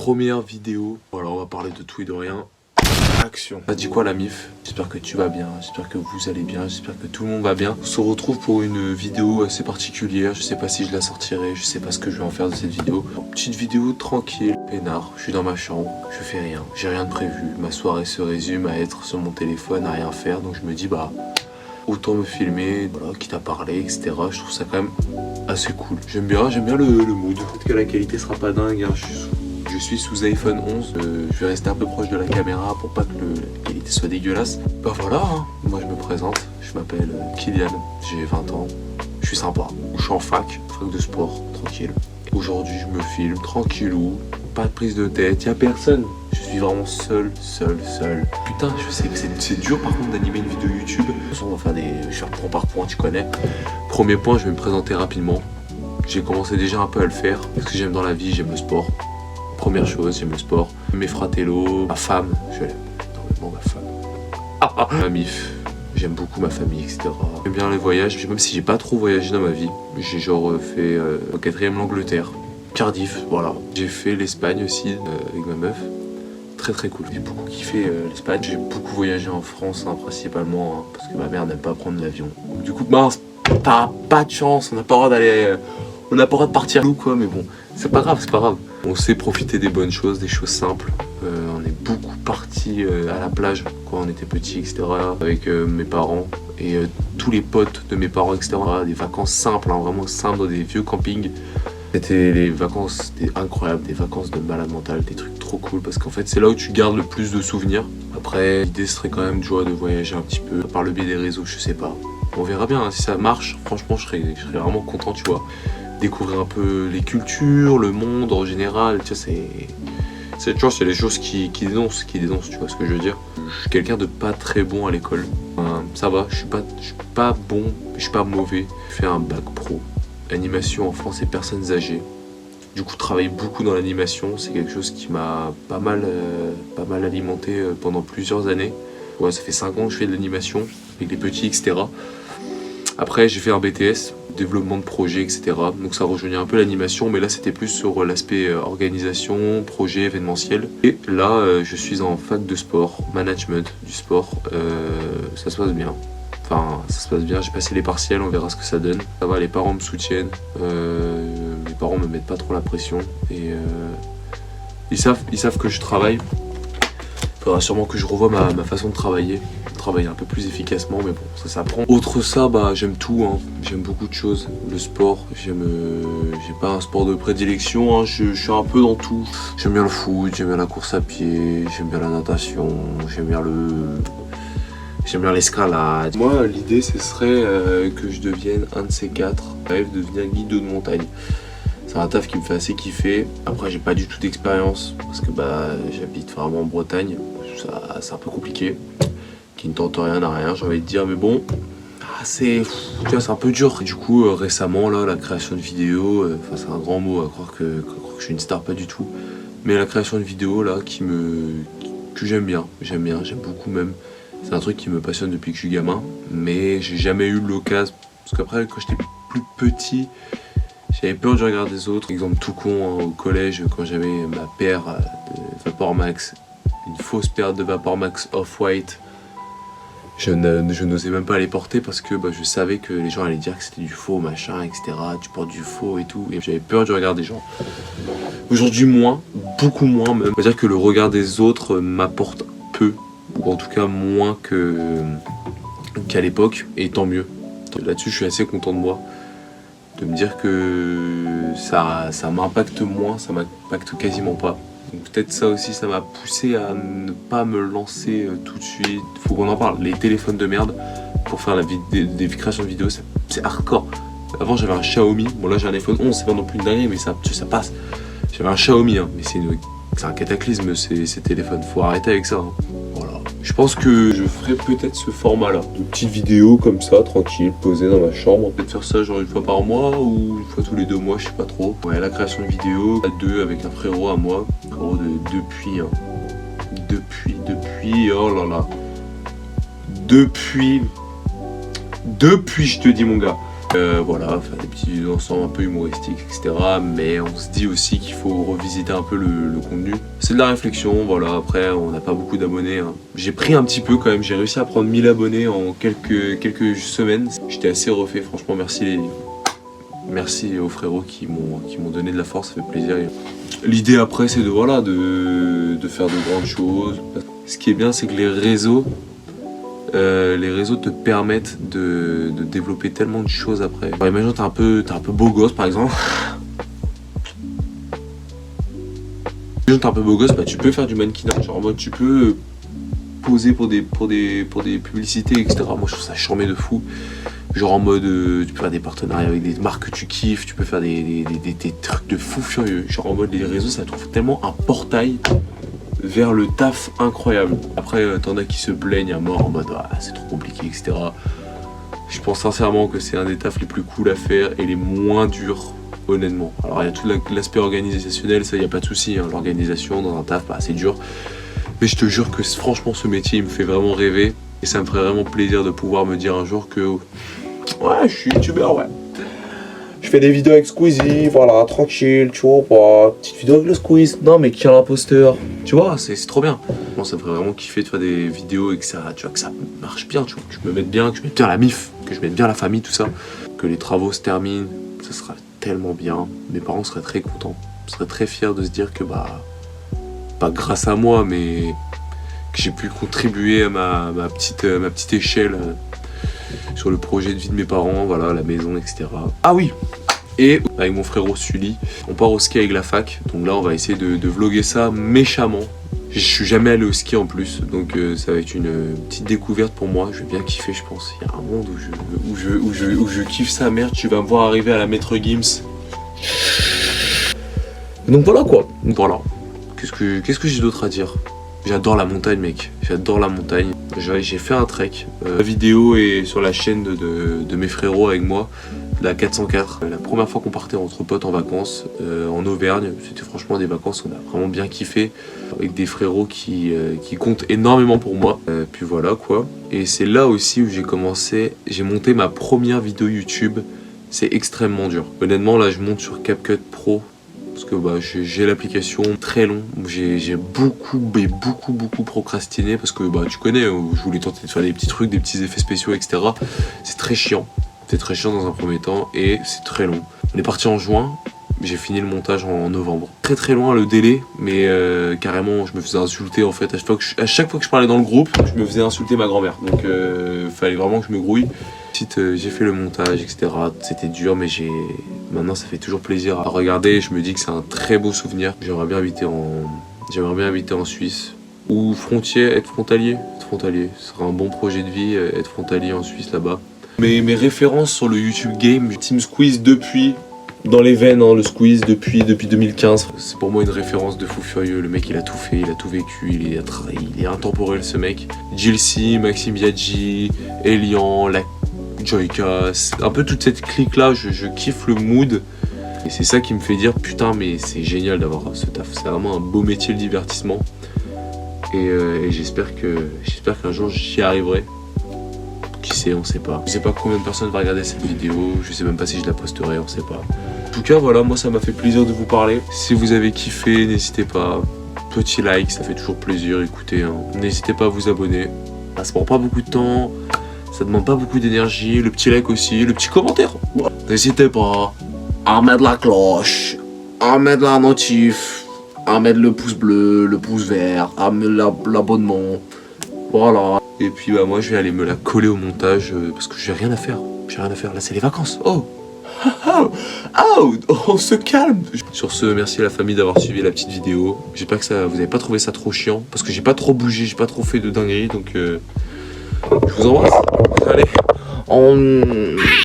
Première vidéo, voilà, on va parler de tout et de rien. Action. Ça dit quoi la mif? J'espère que tu vas bien, j'espère que vous allez bien, j'espère que tout le monde va bien. On se retrouve pour une vidéo assez particulière, je sais pas si je la sortirai, je sais pas ce que je vais en faire de cette vidéo. Petite vidéo tranquille, peinard, je suis dans ma chambre, je fais rien, j'ai rien de prévu. Ma soirée se résume à être sur mon téléphone, à rien faire, donc je me dis bah autant me filmer, voilà, quitte à parler, etc. Je trouve ça quand même assez cool. J'aime bien le mood. Peut-être que la qualité sera pas dingue, hein. Je suis sous iPhone 11, je vais rester un peu proche de la caméra pour pas que la qualité soit dégueulasse. Bah voilà, hein. Moi je me présente, je m'appelle Kylian, j'ai 20 ans, je suis sympa. Je suis en fac de sport, tranquille. Aujourd'hui je me filme, tranquillou, pas de prise de tête, y'a personne. Je suis vraiment seul. Putain, je sais que c'est dur par contre d'animer une vidéo YouTube. De toute façon, on va faire je vais faire point par point, tu connais. Premier point, je vais me présenter rapidement. J'ai commencé déjà un peu à le faire. Parce que j'aime dans la vie, j'aime le sport. Première chose, j'aime le sport. Mes fratello, ma femme, je l'aime énormément ma femme. Ma mif, j'aime beaucoup ma famille, etc. J'aime bien les voyages, même si j'ai pas trop voyagé dans ma vie. J'ai genre fait au 4e l'Angleterre, Cardiff, voilà. J'ai fait l'Espagne aussi avec ma meuf. Très cool, j'ai beaucoup kiffé l'Espagne. J'ai beaucoup voyagé en France hein, principalement hein, parce que ma mère n'aime pas prendre l'avion. Du coup mince, t'as pas de chance, on n'a pas le droit d'aller, on n'a pas le droit de partir nous quoi, mais bon, c'est pas grave. On sait profiter des bonnes choses, des choses simples. On est beaucoup partis à la plage quand on était petits, etc. avec mes parents et tous les potes de mes parents, etc. Des vacances simples, hein, vraiment simples dans des vieux campings. C'était les vacances, c'était incroyable, des vacances de malade mental, des trucs trop cool parce qu'en fait c'est là où tu gardes le plus de souvenirs. Après l'idée serait quand même de voyager un petit peu par le biais des réseaux, je sais pas. On verra bien hein, si ça marche, franchement je serais vraiment content tu vois. Découvrir un peu les cultures, le monde en général, tu vois c'est les choses qui dénoncent, tu vois ce que je veux dire. Je suis quelqu'un de pas très bon à l'école, ça va, je suis pas bon, mais je suis pas mauvais. J'ai fait un bac pro. Animation enfants et personnes âgées. Du coup, travailler beaucoup dans l'animation, c'est quelque chose qui m'a pas mal alimenté pendant plusieurs années. Ouais, ça fait 5 ans que je fais de l'animation avec les petits, etc. Après, j'ai fait un BTS, développement de projet, etc. Donc ça rejoignait un peu l'animation, mais là, c'était plus sur l'aspect organisation, projet, événementiel. Et là, je suis en fac de sport, management du sport. Ça se passe bien. Enfin, ça se passe bien, j'ai passé les partiels, on verra ce que ça donne. Ça va, les parents me soutiennent, mes parents me mettent pas trop la pression et ils savent que je travaille. Il faudra sûrement que je revoie ma façon de travailler un peu plus efficacement, mais bon, ça s'apprend. Autre ça, bah j'aime tout, hein. J'aime beaucoup de choses. Le sport, j'ai pas un sport de prédilection, hein. Je suis un peu dans tout. J'aime bien le foot, j'aime bien la course à pied, j'aime bien la natation, j'aime bien l'escalade. Moi, l'idée, ce serait que je devienne un de ces 4. Je rêve de devenir guide de montagne. C'est un taf qui me fait assez kiffer. Après, j'ai pas du tout d'expérience parce que bah, j'habite vraiment en Bretagne. C'est un peu compliqué. Qui ne tente rien à rien, j'ai envie de dire. Mais bon, c'est un peu dur. Du coup, récemment, là, la création de vidéos, c'est un grand mot à croire que je suis une star, pas du tout. Mais la création de vidéos, là, que j'aime bien. J'aime beaucoup même. C'est un truc qui me passionne depuis que je suis gamin, mais j'ai jamais eu l'occasion. Parce qu'après, quand j'étais plus petit, j'avais peur du regard des autres. Exemple tout con, hein, au collège, quand j'avais ma paire de Vapor Max, une fausse paire de Vapor Max Off-White, je n'osais même pas les porter parce que bah, je savais que les gens allaient dire que c'était du faux, machin, etc. Tu portes du faux et tout, et j'avais peur du regard des gens. Aujourd'hui, moins, beaucoup moins même. On va dire que le regard des autres m'apporte peu. Ou en tout cas moins qu'à l'époque, et tant mieux. Là-dessus, je suis assez content de moi, de me dire que ça m'impacte moins, ça m'impacte quasiment pas. Donc peut-être ça aussi, ça m'a poussé à ne pas me lancer tout de suite. Faut qu'on en parle. Les téléphones de merde pour faire des créations de vidéos, c'est hardcore. Avant, j'avais un Xiaomi. Bon, là, j'ai un iPhone 11, c'est pas non plus une dinguerie, mais ça passe. J'avais un Xiaomi, hein, mais c'est un cataclysme ces téléphones. Faut arrêter avec ça. Hein. Voilà. Je pense que je ferai peut-être ce format-là. De petites vidéos comme ça, tranquille, posées dans ma chambre. Peut-être faire ça genre une fois par mois ou une fois tous les 2 mois, je sais pas trop. Ouais, la création de vidéos, à 2 avec un frérot à moi. Frérot depuis, oh là là. Depuis, je te dis mon gars. Voilà, faire des petites vidéos ensemble un peu humoristiques, etc. Mais on se dit aussi qu'il faut revisiter un peu le contenu. C'est de la réflexion, voilà, après on n'a pas beaucoup d'abonnés. Hein. J'ai pris un petit peu quand même, j'ai réussi à prendre 1000 abonnés en quelques semaines. J'étais assez refait, franchement merci aux frérots qui m'ont donné de la force, ça fait plaisir. L'idée après c'est de faire de grandes choses. Ce qui est bien c'est que les réseaux te permettent de développer tellement de choses après. Alors, imagine t'es un peu beau gosse par exemple. Imagine t'es un peu beau gosse, bah, tu peux faire du mannequinat. Genre en mode tu peux poser pour des publicités, etc. Moi je trouve ça charmé de fou. Genre en mode tu peux faire des partenariats avec des marques que tu kiffes, tu peux faire des trucs de fou furieux. Genre en mode les réseaux ça trouve tellement un portail vers le taf incroyable. Après t'en as qui se plaignent à mort en mode ah, c'est trop compliqué, etc. Je pense sincèrement que c'est un des tafs les plus cool à faire et les moins durs, honnêtement. Alors il y a tout l'aspect organisationnel, ça y a pas de souci, hein. L'organisation dans un taf bah, c'est dur. Mais je te jure que franchement ce métier il me fait vraiment rêver. Et ça me ferait vraiment plaisir de pouvoir me dire un jour que ouais je suis youtubeur, ouais. Je fais des vidéos avec Squeezie, voilà, tranquille, tu vois, bah, petite vidéo avec le Squeeze. Non mais qui est l'imposteur? Tu vois, c'est trop bien. Moi ça me ferait vraiment kiffer de faire des vidéos et que ça, tu vois, que ça marche bien, tu vois, que je me mette bien, que je mette bien la mif, que je mette bien la famille, tout ça. Que les travaux se terminent, ça sera tellement bien. Mes parents seraient très contents. Ils seraient très fiers de se dire que bah, pas grâce à moi, mais que j'ai pu contribuer à ma petite échelle sur le projet de vie de mes parents, voilà, la maison, etc. Ah oui. Et avec mon frérot Sully, on part au ski avec la fac. Donc là, on va essayer de vlogger ça méchamment. Je suis jamais allé au ski en plus, donc ça va être une petite découverte pour moi. Je vais bien kiffer, je pense. Il y a un monde où je kiffe sa mère. Tu vas me voir arriver à la Maître Gims. Donc voilà quoi. Voilà. Qu'est-ce que j'ai d'autre à dire? J'adore la montagne, mec. J'adore la montagne. J'ai fait un trek. La vidéo est sur la chaîne de mes frérots avec moi, la 404. La première fois qu'on partait entre potes en vacances en Auvergne, c'était franchement des vacances, on a vraiment bien kiffé. Avec des frérots qui comptent énormément pour moi. Puis voilà quoi. Et c'est là aussi où j'ai monté ma première vidéo YouTube. C'est extrêmement dur. Honnêtement, là, je monte sur CapCut Pro. Parce que bah, j'ai l'application très long, j'ai beaucoup procrastiné parce que bah, tu connais, je voulais tenter de faire des petits trucs, des petits effets spéciaux, etc. C'est très chiant dans un premier temps et c'est très long. On est parti en juin, j'ai fini le montage en novembre. Très loin le délai, mais carrément je me faisais insulter en fait. À chaque fois que je parlais dans le groupe, je me faisais insulter ma grand-mère. Donc fallait vraiment que je me grouille. J'ai fait le montage, etc. C'était dur, mais maintenant ça fait toujours plaisir à regarder. Je me dis que c'est un très beau souvenir. J'aimerais bien habiter en Suisse ou être frontalier. Ce serait un bon projet de vie, être frontalier en Suisse là-bas. Mes références sur le YouTube Game, Team Squeeze depuis dans les veines, hein, le Squeeze depuis 2015. C'est pour moi une référence de fou furieux. Le mec il a tout fait, il a tout vécu, il est intemporel ce mec. Jilcy, Maxime Biaggi, Elian, Joyka, un peu toute cette clique là, je kiffe le mood. Et c'est ça qui me fait dire putain mais c'est génial d'avoir ce taf. C'est vraiment un beau métier, le divertissement. Et j'espère qu'un jour j'y arriverai. Qui sait, on sait pas. Je sais pas combien de personnes vont regarder cette vidéo, je sais même pas si je la posterai, on sait pas. En tout cas voilà, moi ça m'a fait plaisir de vous parler. Si vous avez kiffé, n'hésitez pas. Petit like, ça fait toujours plaisir, écoutez, hein. N'hésitez pas à vous abonner. Ça prend pas beaucoup de temps, ça demande pas beaucoup d'énergie. Le petit like aussi, le petit commentaire. N'hésitez pas à mettre la cloche, à mettre la notif, à mettre le pouce bleu, le pouce vert, à mettre l'abonnement. Voilà. Et puis bah moi je vais aller me la coller au montage parce que j'ai rien à faire. Là c'est les vacances. Oh, on se calme. Sur ce, merci à la famille d'avoir suivi la petite vidéo. J'espère que vous avez pas trouvé ça trop chiant parce que j'ai pas trop bougé, j'ai pas trop fait de dinguerie, donc je vous embrasse. Allez.